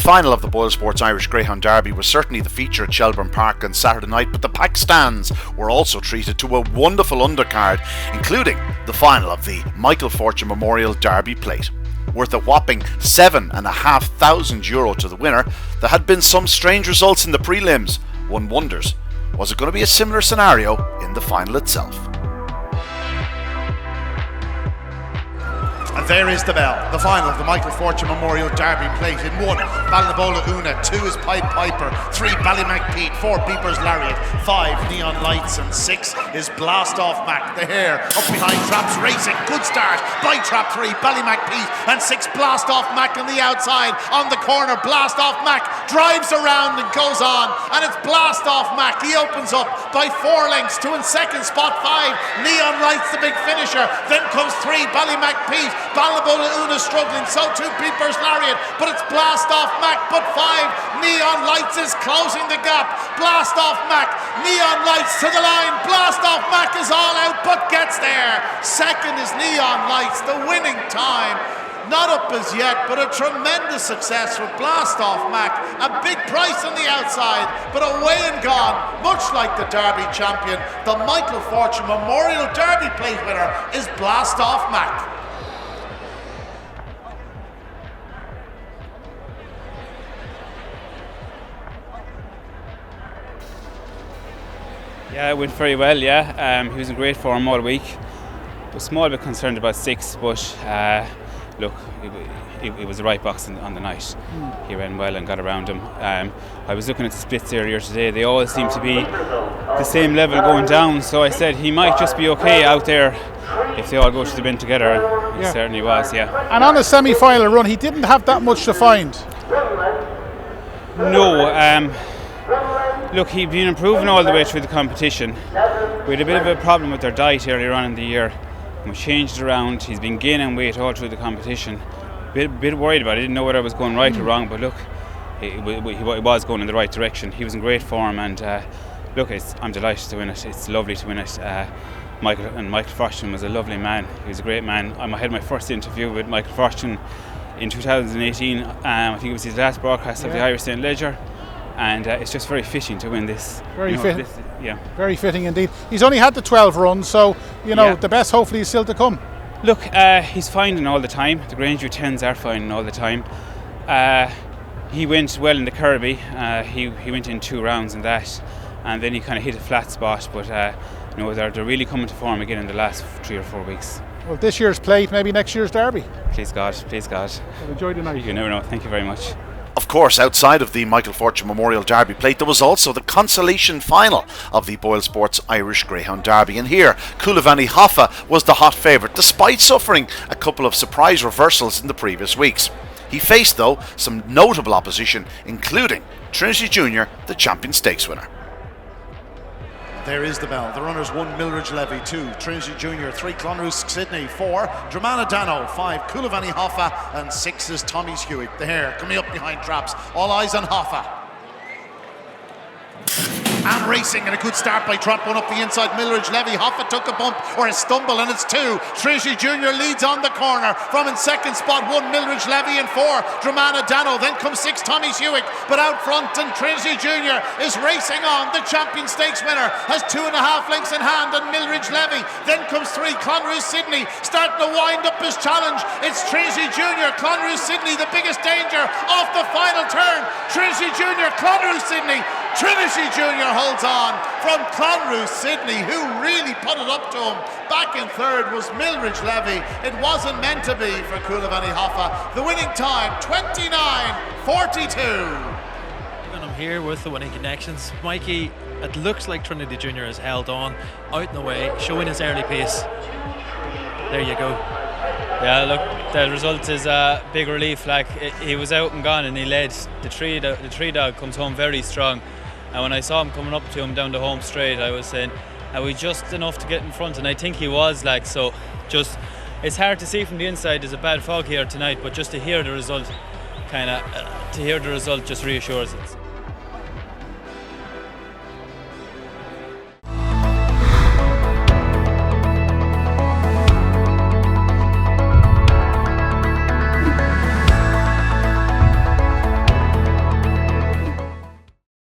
semi-final of the BoyleSports Irish Greyhound Derby was certainly the feature at Shelbourne Park on Saturday night, but the packed stands were also treated to a wonderful undercard, including the final of the Michael Fortune Memorial Derby Plate. Worth a whopping €7,500 to the winner, there had been some strange results in the prelims. One wonders, was it going to be a similar scenario in the final itself? And there is the bell, the final of the Michael Fortune Memorial Derby Plate. In 1, Balnabola Una, 2 is Pied Piper, 3 Ballymac Pete, 4 Beeper's Lariat, 5 Neon Lights, and 6 is Blastoff Mac. The hare up behind Traps Racing, good start by Trap 3, Ballymac Pete, and 6 Blastoff Mac on the outside. On the corner, Blastoff Mac drives around and goes on, and it's Blastoff Mac. He opens up by 4 lengths to in second spot 5, Neon Lights the big finisher. Then comes 3 Ballymac Pete. Balnabola Una struggling, so too Beeper's Lariat, but it's Blastoff Mac, but 5 Neon Lights is closing the gap. Blastoff Mac, Neon Lights to the line. Blastoff Mac is all out but gets there. Second is Neon Lights, the winning time. Not up as yet, but a tremendous success for Blastoff Mac. A big price on the outside, but away and gone, much like the Derby champion. The Michael Fortune Memorial Derby Plate winner is Blastoff Mac. Yeah, it went very well, yeah. He was in great form all week. I was a small bit concerned about 6, but look, it was the right box on the night. He ran well and got around him. I was looking at the splits earlier today. They all seem to be the same level going down, so I said he might just be okay out there if they all go to the bin together. He certainly was, yeah. And on a semi-final run, he didn't have that much to find. No, look, he'd been improving all the way through the competition. We had a bit of a problem with their diet earlier on in the year. We changed it around. He's been gaining weight all through the competition. Bit worried about it. Didn't know whether I was going right or wrong, but look, he was going in the right direction. He was in great form, and look, I'm delighted to win it. It's lovely to win it. Michael Fortune was a lovely man. He was a great man. I had my first interview with Michael Fortune in 2018. I think it was his last broadcast of the Irish St. Ledger. And it's just very fitting to win this. Very fitting indeed. He's only had the 12 runs, so the best hopefully is still to come. Look, he's finding all the time. The Grangeview 10s are finding all the time. He went well in the Kirby. He went in 2 rounds in that, and then he kind of hit a flat spot. But they're really coming to form again in the last 3 or 4 weeks. Well, this year's Plate, maybe next year's Derby. Please God, please God. Well, enjoy the night. You never know. Thank you very much. Of course, outside of the Michael Fortune Memorial Derby Plate, there was also the Consolation final of the BoyleSports Irish Greyhound Derby. And here, Coulivanny Hoffa was the hot favourite, despite suffering a couple of surprise reversals in the previous weeks. He faced, though, some notable opposition, including Trinity Junior, the Champion Stakes winner. There is the bell. The runners: 1 Milridge Levy, 2 Trinity Junior, 3 Clonrusk Sydney, 4 Dramana Dano, 5 Coulivanny Hoffa, and 6 is Tommy's Hewitt. The hare coming up behind Traps. All eyes on Hoffa. And racing, and a good start by Trap 1 up the inside. Milridge Levy. Hoffa took a bump or a stumble, and it's 2. Trinity Junior leads on the corner from in second spot 1 Milridge Levy and 4 Dramana Dano. Then comes 6 Tommy's Hewitt, but out front, and Trinity Junior is racing on. The Champion Stakes winner has 2.5 lengths in hand on Milridge Levy. Then comes 3 Clonrusk Sydney, starting to wind up his challenge. It's Trinity Junior, Clonrusk Sydney, the biggest danger off the final turn. Trinity Junior, Clonrusk Sydney. Trinity Junior holds on from Clonrusk Sydney, who really put it up to him. Back in third was Milridge Levy. It wasn't meant to be for Coulivanny Hoffa. The winning time, 29:42. And I'm here with the winning connections. Mikey, it looks like Trinity Junior has held on, out and away, showing his early pace. There you go. Yeah, look, the result is a big relief. Like, he was out and gone and he led. The tree dog comes home very strong. And when I saw him coming up to him down the home straight, I was saying, are we just enough to get in front? And I think he was, like, so just, it's hard to see from the inside. There's a bad fog here tonight, but just to hear the result, just reassures us.